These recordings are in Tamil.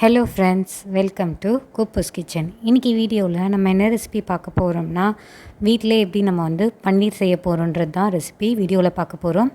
Hello friends, welcome to kuboos kitchen. இன்றைக்கி வீடியோவில் நம்ம என்ன ரெசிபி பார்க்க போகிறோம்னா, வீட்டிலே எப்படி நம்ம வந்து பன்னீர் செய்ய போகிறோன்றது தான் ரெசிபி வீடியோவில் பார்க்க போகிறோம்.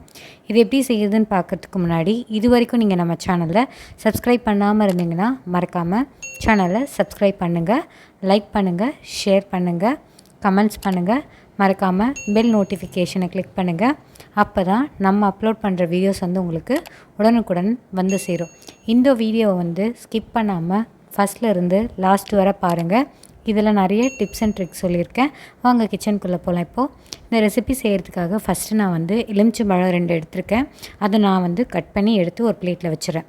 இது எப்படி செய்யுதுன்னு பார்க்குறதுக்கு முன்னாடி இது வரைக்கும் நீங்கள் நம்ம சேனலை சப்ஸ்கிரைப் பண்ணாமல் இருந்தீங்கன்னா மறக்காமல் சேனலை சப்ஸ்கிரைப் பண்ணுங்கள், லைக் பண்ணுங்கள், ஷேர் பண்ணுங்கள், கமெண்ட்ஸ் பண்ணுங்கள், மறக்காமல் பெல் நோட்டிஃபிகேஷனை கிளிக் பண்ணுங்கள். அப்போ தான் நம்ம அப்லோட் பண்ணுற வீடியோஸ் வந்து உங்களுக்கு உடனுக்குடன் வந்து சேரும். இந்த வீடியோவை வந்து ஸ்கிப் பண்ணாமல் ஃபஸ்ட்டில் இருந்து லாஸ்ட் வரை பாருங்கள். இதில் நிறைய டிப்ஸ் அண்ட் ட்ரிக்ஸ் சொல்லியிருக்கேன். வாங்க கிச்சனுக்குள்ளே போகலாம். இப்போது இந்த ரெசிபி செய்கிறதுக்காக ஃபஸ்ட்டு நான் வந்து எலுமிச்சம்பழம் 2 எடுத்திருக்கேன். அதை நான் வந்து கட் பண்ணி எடுத்து ஒரு பிளேட்டில் வச்சுறேன்.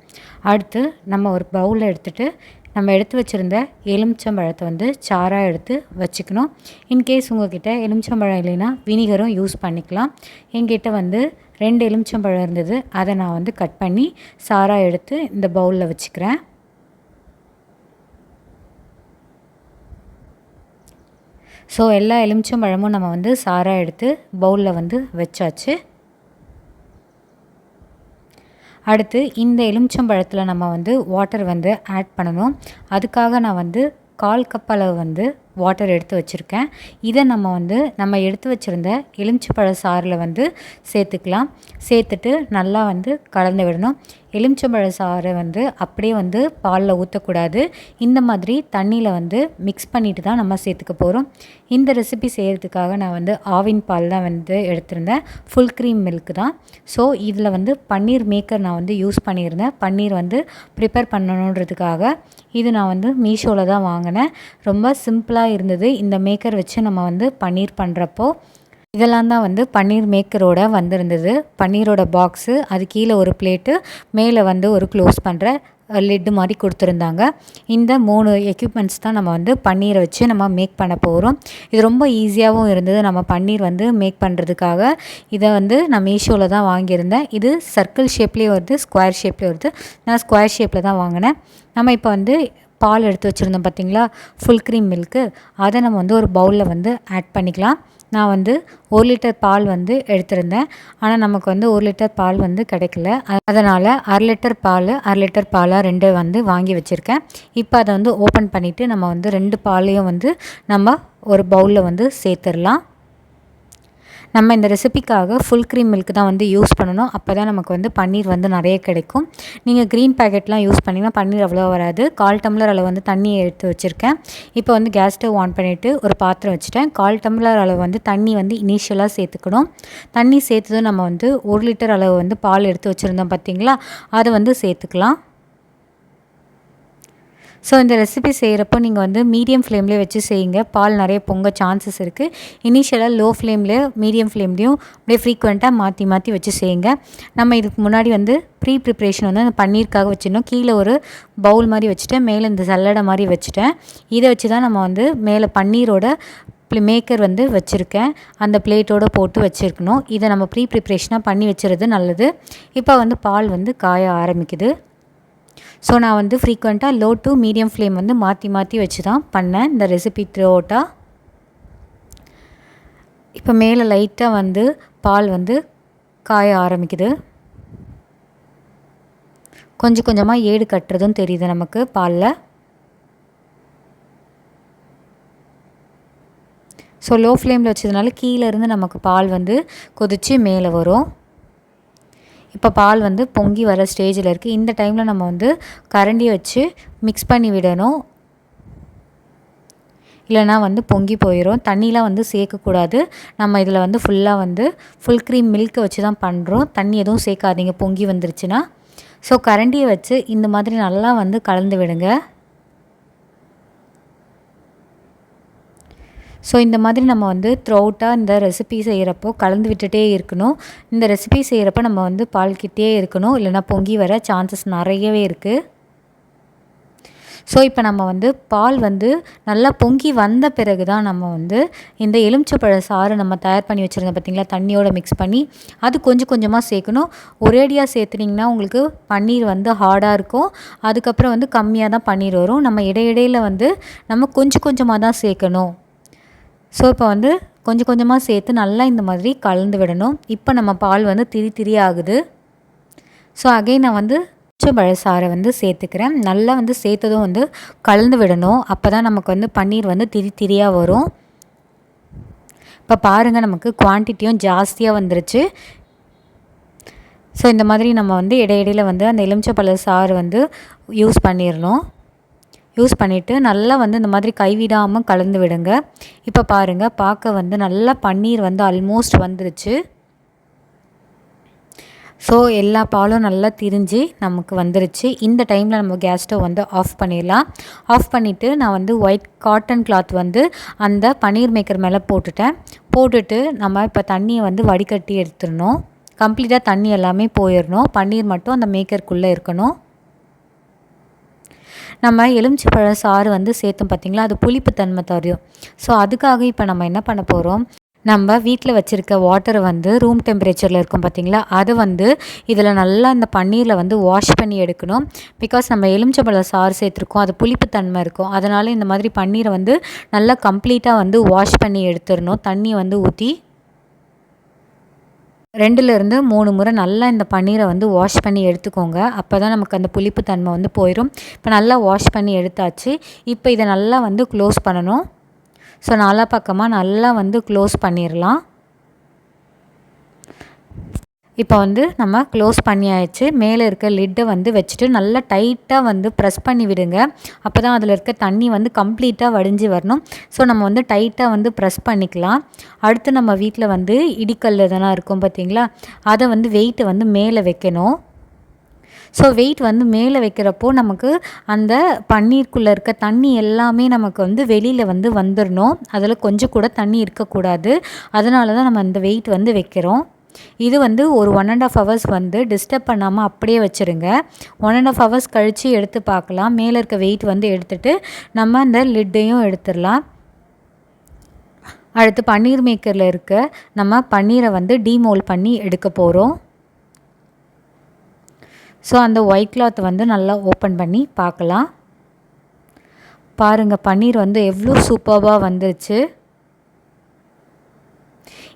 அடுத்து நம்ம ஒரு பவுலில் எடுத்துகிட்டு நம்ம எடுத்து வச்சுருந்த எலுமிச்சம்பழத்தை வந்து சாராக எடுத்து வச்சுக்கணும். இன்கேஸ் உங்கள்கிட்ட எலுமிச்சம்பழம் இல்லைன்னா வினிகரும் யூஸ் பண்ணிக்கலாம். என்கிட்ட வந்து 2 எலுமிச்சம்பழம் இருந்தது. அதை நான் வந்து கட் பண்ணி சாராக எடுத்து இந்த பவுலில் வச்சுக்கிறேன். ஸோ எல்லா எலுமிச்சம்பழமும் நம்ம வந்து சாராக எடுத்து பவுலில் வந்து வச்சாச்சு. அடுத்து இந்த எலுமிச்சம்பழத்தில் நம்ம வந்து வாட்டர் வந்து ஆட் பண்ணணும். அதுக்காக நான் வந்து 1/4 கப் அளவு வந்து வாட்டர் எடுத்து வச்சுருக்கேன். இதை நம்ம எடுத்து வச்சுருந்த எலுமிச்சம்பழ சாறில் வந்து சேர்த்துக்கலாம். சேர்த்துட்டு நல்லா வந்து கலந்து விடணும். எலுமிச்சம்பழ சாறை வந்து அப்படியே வந்து பாலில் ஊற்றக்கூடாது. இந்த மாதிரி தண்ணியில் வந்து மிக்ஸ் பண்ணிட்டு தான் நம்ம சேர்த்துக்க போகிறோம். இந்த ரெசிபி செய்கிறதுக்காக நான் வந்து ஆவின் பால் தான் வந்து எடுத்திருந்தேன். ஃபுல் க்ரீம் மில்க் தான். ஸோ இதில் வந்து பன்னீர் மேக்கர் நான் வந்து யூஸ் பண்ணியிருந்தேன். பன்னீர் வந்து ப்ரிப்பேர் பண்ணணுன்றதுக்காக இது நான் வந்து மீஷோவில் தான் வாங்கினேன். ரொம்ப சிம்பிளாக இருந்தது. இந்த மேக்கர் வச்சு நம்ம வந்து பன்னீர் பண்ணுறப்போ இதெல்லாம் தான் வந்து பன்னீர் மேக்கரோட வந்திருந்தது. பன்னீரோட பாக்ஸு, அது கீழே ஒரு பிளேட்டு, மேலே வந்து ஒரு க்ளோஸ் பண்ணுற லிட்டு மாதிரி கொடுத்துருந்தாங்க. இந்த 3 எக்யூப்மெண்ட்ஸ் தான் நம்ம வந்து பன்னீரை வச்சு நம்ம மேக் பண்ண போகிறோம். இது ரொம்ப ஈஸியாகவும் இருந்தது. நம்ம பன்னீர் வந்து மேக் பண்ணுறதுக்காக இதை வந்து நான் மீஷோவில் தான் வாங்கியிருந்தேன். இது சர்க்கிள் ஷேப்லேயே வருது, ஸ்கொயர் ஷேப்லேயே வருது. நான் ஸ்கொயர் ஷேப்பில் தான் வாங்கினேன். நம்ம இப்போ வந்து பால் எடுத்து வச்சுருந்தோம் பார்த்திங்களா, ஃபுல் க்ரீம் மில்க்கு, அதை நம்ம வந்து ஒரு பவுலில் வந்து ஆட் பண்ணிக்கலாம். நான் வந்து 1 லிட்டர் பால் வந்து எடுத்திருந்தேன். ஆனால் நமக்கு வந்து 1 லிட்டர் பால் வந்து கிடைக்கல. அதனால் 1/2 லிட்டர் பால் 1/2 லிட்டர் பாலாக 2 வந்து வாங்கி வச்சுருக்கேன். இப்போ அதை வந்து ஓப்பன் பண்ணிவிட்டு நம்ம வந்து 2 பாலையும் வந்து நம்ம ஒரு பவுலில் வந்து சேர்த்துடலாம். நம்ம இந்த ரெசிபிக்காக ஃபுல் க்ரீம் மில்க் தான் வந்து யூஸ் பண்ணணும். அப்போ தான் நமக்கு வந்து பன்னீர் வந்து நிறைய கிடைக்கும். நீங்கள் க்ரீன் பேக்கெட்லாம் யூஸ் பண்ணிங்கன்னா பன்னீர் அவ்வளோ வராது. 1/4 டம்ளர் அளவு வந்து தண்ணி எடுத்து வச்சுருக்கேன். இப்போ வந்து கேஸ் ஸ்டவ் ஆன் பண்ணிவிட்டு ஒரு பாத்திரம் வச்சுட்டேன். 1/4 டம்ளர் அளவு வந்து தண்ணி வந்து இனிஷியலாக சேர்த்துக்கணும். தண்ணி சேர்த்ததும் நம்ம வந்து 1 லிட்டர் அளவு வந்து பால் எடுத்து வச்சுருந்தோம் பார்த்திங்களா, அதை வந்து சேர்த்துக்கலாம். ஸோ இந்த ரெசிபி செய்கிறப்போ நீங்கள் வந்து மீடியம் ஃப்ளேம்லேயே வச்சு செய்யுங்க. பால் நிறைய பொங்க சான்சஸ் இருக்குது. இனிஷியலாக லோ ஃப்ளேம்லேயே மீடியம் ஃப்ளேம்லேயும் அப்படியே ஃப்ரீக்வெண்ட்டாக மாற்றி மாற்றி வச்சு செய்யுங்க. நம்ம இதுக்கு முன்னாடி வந்து ப்ரிப்ரேஷன் வந்து அந்த பன்னீருக்காக வச்சுருந்தோம். கீழே ஒரு பவுல் மாதிரி வச்சுட்டேன், மேலே இந்த சல்லடை மாதிரி வச்சுட்டேன். இதை வச்சு தான் நம்ம வந்து மேலே பன்னீரோட மேக்கர் வந்து வச்சுருக்கேன். அந்த பிளேட்டோடு போட்டு வச்சுருக்கணும். இதை நம்ம ப்ரிப்ரேஷனாக பண்ணி வச்சுறது நல்லது. இப்போ வந்து பால் வந்து காய ஆரம்பிக்குது. ஸோ நான் வந்து ஃப்ரீக்வெண்ட்டாக லோ டு மீடியம் ஃப்ளேம் வந்து மாற்றி மாற்றி வச்சு தான் பண்ணேன் இந்த ரெசிபி த்ரூ அவுட்டாக. இப்போ மேலே லைட்டாக வந்து பால் வந்து காய ஆரம்பிக்குது. கொஞ்சம் கொஞ்சமாக ஏடு கட்டுறதும் தெரியுது நமக்கு பாலில். ஸோ லோ ஃப்ளேமில் வச்சதுனால கீழேருந்து நமக்கு பால் வந்து கொதித்து மேலே வரும். இப்போ பால் வந்து பொங்கி வர ஸ்டேஜில் இருக்குது. இந்த டைமில் நம்ம வந்து கரண்டியை வச்சு மிக்ஸ் பண்ணி விடணும். இல்லைனா வந்து பொங்கி போயிடும். தண்ணிலாம் வந்து சேர்க்கக்கூடாது. நம்ம இதில் வந்து ஃபுல்லாக வந்து ஃபுல் க்ரீம் மில்க்கை வச்சு தான் பண்ணுறோம். தண்ணி எதுவும் சேர்க்காதீங்க பொங்கி வந்துருச்சுன்னா. ஸோ கரண்டியை வச்சு இந்த மாதிரி நல்லா வந்து கலந்து விடுங்க. ஸோ இந்த மாதிரி நம்ம வந்து த்ரூஅவுட்டாக இந்த ரெசிபி செய்கிறப்போ கலந்து விட்டுட்டே இருக்கணும். இந்த ரெசிபி செய்கிறப்ப நம்ம வந்து பால்கிட்டே இருக்கணும், இல்லைனா பொங்கி வர சான்சஸ் நிறையவே இருக்குது. ஸோ இப்போ நம்ம வந்து பால் வந்து நல்லா பொங்கி வந்த பிறகு தான் நம்ம வந்து இந்த எலுமிச்சப்பழ சாறு நம்ம தயார் பண்ணி வச்சுருந்தோம் பார்த்திங்களா, தண்ணியோடு மிக்ஸ் பண்ணி அது கொஞ்சம் கொஞ்சமாக சேர்க்கணும். ஒரேடியாக சேர்த்துனிங்கன்னா உங்களுக்கு பன்னீர் வந்து ஹார்டாக இருக்கும். அதுக்கப்புறம் வந்து கம்மியாக தான் பன்னீர் வரும். நம்ம இடையிடையில் வந்து நம்ம கொஞ்சம் கொஞ்சமாக தான் சேர்க்கணும். ஸோ இப்போ வந்து கொஞ்சம் கொஞ்சமாக சேர்த்து நல்லா இந்த மாதிரி கலந்து விடணும். இப்போ நம்ம பால் வந்து திரி திரி ஆகுது. ஸோ அகைன் நான் வந்து எலுமிச்சம்பழ சாறை வந்து சேர்த்துக்கிறேன். நல்லா வந்து சேர்த்ததும் வந்து கலந்து விடணும். அப்போ தான் நமக்கு வந்து பன்னீர் வந்து திரியாக வரும். இப்போ பாருங்கள், நமக்கு குவான்டிட்டியும் ஜாஸ்தியாக வந்துருச்சு. ஸோ இந்த மாதிரி நம்ம வந்து இடையிடையில் வந்து அந்த எலுமிச்சம்பழ சாறு வந்து யூஸ் பண்ணிடணும். யூஸ் பண்ணிவிட்டு நல்லா வந்து இந்த மாதிரி கைவிடாமல் கலந்து விடுங்க. இப்போ பாருங்கள், பார்க்க வந்து நல்லா பன்னீர் வந்து ஆல்மோஸ்ட் வந்துருச்சு. ஸோ எல்லா பாலும் நல்லா திரிஞ்சு நமக்கு வந்துருச்சு. இந்த டைமில் நம்ம கேஸ் ஸ்டவ் வந்து ஆஃப் பண்ணிடலாம். ஆஃப் பண்ணிவிட்டு நான் வந்து ஒயிட் காட்டன் கிளாத் வந்து அந்த பன்னீர் மேக்கர் மேலே போட்டுட்டு நம்ம இப்போ தண்ணியை வந்து வடிகட்டி எடுத்துடணும். கம்ப்ளீட்டாக தண்ணி எல்லாமே போயிடணும். பன்னீர் மட்டும் அந்த மேக்கருக்குள்ளே இருக்கணும். நம்ம எலுமிச்சைப்பழ சாறு வந்து சேர்த்தோம் பார்த்திங்களா, அது புளிப்பு தன்மை தரும். ஸோ அதுக்காக இப்போ நம்ம என்ன பண்ண போகிறோம், நம்ம வீட்டில் வச்சுருக்க வாட்டரை வந்து ரூம் டெம்பரேச்சரில் இருக்கும் பார்த்திங்களா, அதை வந்து இதில் நல்லா இந்த பன்னீரில் வந்து வாஷ் பண்ணி எடுக்கணும். பிகாஸ் நம்ம எலுமிச்சம்பழ சாறு சேர்த்துருக்கோம், அது புளிப்புத்தன்மை இருக்கும். அதனால் இந்த மாதிரி பன்னீரை வந்து நல்லா கம்ப்ளீட்டாக வந்து வாஷ் பண்ணி எடுத்துடணும். தண்ணி வந்து ஊற்றி 2லேருந்து 3 முறை நல்லா இந்த பன்னீரை வந்து வாஷ் பண்ணி எடுத்துக்கோங்க. அப்போ தான் நமக்கு அந்த புளிப்பு தன்மை வந்து போயிடும். இப்போ நல்லா வாஷ் பண்ணி எடுத்தாச்சு. இப்போ இதை நல்லா வந்து க்ளோஸ் பண்ணணும். ஸோ நாலா பக்கமாக நல்லா வந்து க்ளோஸ் பண்ணிடலாம். இப்போ வந்து நம்ம க்ளோஸ் பண்ணியாச்சு. மேலே இருக்க லிட்டை வந்து வச்சுட்டு நல்லா டைட்டாக வந்து ப்ரெஸ் பண்ணி விடுங்க. அப்போ தான் அதில் இருக்க தண்ணி வந்து கம்ப்ளீட்டாக வடிஞ்சு வரணும். ஸோ நம்ம வந்து டைட்டாக வந்து ப்ரெஸ் பண்ணிக்கலாம். அடுத்து நம்ம வீட்டில் வந்து இடிக்கல் இதெல்லாம் இருக்கும் பார்த்திங்களா, அதை வந்து வெயிட்டை வந்து மேலே வைக்கணும். ஸோ வெயிட் வந்து மேலே வைக்கிறப்போ நமக்கு அந்த பன்னீருக்குள்ளே இருக்க தண்ணி எல்லாமே நமக்கு வந்து வெளியில் வந்து வந்துடணும். அதில் கொஞ்சம் கூட தண்ணி இருக்கக்கூடாது. அதனால தான் நம்ம அந்த வெயிட் வந்து வைக்கிறோம். இது வந்து ஒரு 1.5 ஹவர்ஸ் வந்து டிஸ்டர்ப் பண்ணாமல் அப்படியே வச்சுருங்க. 1.5 ஹவர்ஸ் கழித்து எடுத்து பார்க்கலாம். மேலே இருக்க வெயிட் வந்து எடுத்துகிட்டு நம்ம அந்த லிட்டையும் எடுத்துடலாம். அடுத்து பன்னீர் மேக்கரில் இருக்க நம்ம பன்னீரை வந்து டீமோல்ட் பண்ணி எடுக்க போகிறோம். ஸோ அந்த ஒயிட் கிளாத் வந்து நல்லா ஓப்பன் பண்ணி பார்க்கலாம். பாருங்கள், பன்னீர் வந்து எவ்வளோ சூப்பராக வந்துருச்சு.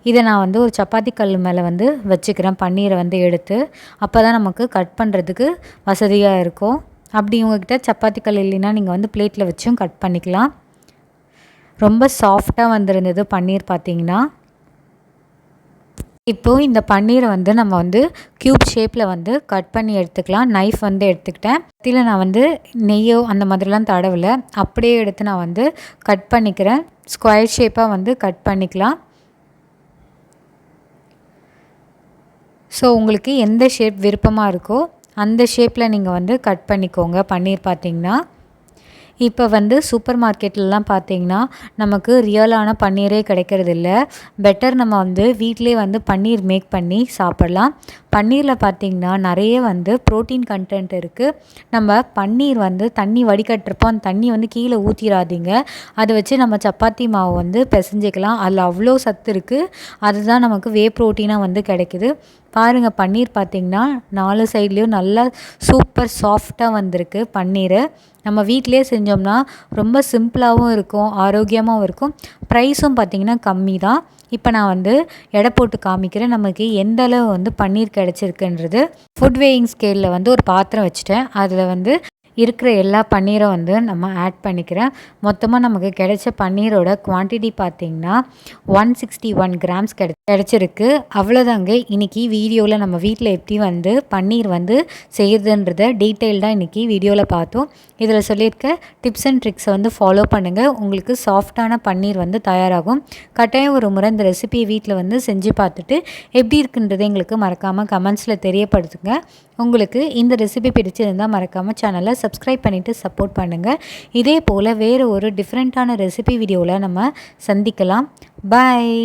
இதை நான் வந்து ஒரு சப்பாத்தி கல் மேலே வந்து வச்சுக்கிறேன், பன்னீரை வந்து எடுத்து. அப்போ தான் நமக்கு கட் பண்ணுறதுக்கு வசதியாக இருக்கும். அப்படி உங்கள்கிட்ட சப்பாத்தி கல் இல்லைன்னா நீங்கள் வந்து பிளேட்டில் வச்சும் கட் பண்ணிக்கலாம். ரொம்ப சாஃப்டாக வந்திருந்தது பன்னீர் பார்த்திங்கன்னா. இப்போது இந்த பன்னீரை வந்து நம்ம வந்து க்யூப் ஷேப்பில் வந்து கட் பண்ணி எடுத்துக்கலாம். நைஃப் வந்து எடுத்துக்கிட்டேன். இதில் நான் வந்து நெய்யோ அந்த மாதிரிலாம் தடவலை, அப்படியே எடுத்து நான் வந்து கட் பண்ணிக்கிறேன். ஸ்கொயர் ஷேப்பாக வந்து கட் பண்ணிக்கலாம். ஸோ உங்களுக்கு எந்த ஷேப் விருப்பமாக இருக்கோ அந்த ஷேப்பில் நீங்கள் வந்து கட் பண்ணிக்கோங்க பன்னீர் பார்த்திங்கன்னா. இப்போ வந்து சூப்பர் மார்க்கெட்லலாம் பார்த்திங்கன்னா நமக்கு ரியலான பன்னீரே கிடைக்கிறதில்ல. பெட்டர் நம்ம வந்து வீட்டிலே வந்து பன்னீர் மேக் பண்ணி சாப்பிட்லாம். பன்னீரில் பார்த்திங்கன்னா நிறைய வந்து ப்ரோட்டீன் கண்டென்ட் இருக்குது. நம்ம பன்னீர் வந்து தண்ணி வடிகட்டுறப்போ அந்த தண்ணி வந்து கீழே ஊற்றிடாதீங்க. அதை வச்சு நம்ம சப்பாத்தி மாவு வந்து பிசைஞ்சிக்கலாம். அதில் அவ்வளோ சத்து இருக்குது. அதுதான் நமக்கு வே ப்ரோட்டீனாக வந்து கிடைக்குது. பாருங்கள், பன்னீர் பார்த்திங்கன்னா 4 சைட்லேயும் நல்லா சூப்பர் சாஃப்டாக வந்திருக்கு பன்னீர். நம்ம வீட்டிலே செஞ்சோம்னா ரொம்ப சிம்பிளாகவும் இருக்கும், ஆரோக்கியமாகவும் இருக்கும். ப்ரைஸும் பார்த்திங்கன்னா கம்மி தான். இப்போ நான் வந்து எடை போட்டு காமிக்கிறேன் நமக்கு எந்த அளவு வந்து பன்னீர் கிடச்சிருக்குன்றது. ஃபுட் வேயிங் ஸ்கேலில் வந்து ஒரு பாத்திரம் வச்சுட்டேன். அதில் வந்து இருக்கிற எல்லா பன்னீரை வந்து நம்ம ஆட் பண்ணிக்கிறேன். மொத்தமாக நமக்கு கிடைச்ச பன்னீரோட குவான்டிட்டி பார்த்திங்கன்னா 161 கிராம்ஸ் கிடச்சிருக்கு. அவ்வளோதாங்க. இன்றைக்கி வீடியோவில் நம்ம வீட்டில் எப்படி வந்து பன்னீர் வந்து செய்கிறதுன்றத டீட்டெயில்டாக இன்றைக்கி வீடியோவில் பார்த்தோம். இதில் சொல்லியிருக்க டிப்ஸ் அண்ட் ட்ரிக்ஸை வந்து ஃபாலோ பண்ணுங்கள். உங்களுக்கு சாஃப்டான பன்னீர் வந்து தயாராகும். கட்டாயம் ஒரு முறை இந்த ரெசிபியை வீட்டில் வந்து செஞ்சு பார்த்துட்டு எப்படி இருக்குன்றதை எங்களுக்கு மறக்காமல் கமெண்ட்ஸில் தெரியப்படுத்துங்க. உங்களுக்கு இந்த ரெசிபி பிடிச்சிருந்தால் மறக்காமல் சேனலை சப்ஸ்கிரைப் பண்ணிவிட்டு சப்போர்ட் பண்ணுங்கள். இதே போல் வேறு ஒரு டிஃப்ரெண்ட்டான ரெசிபி வீடியோவில் நம்ம சந்திக்கலாம். பாய்.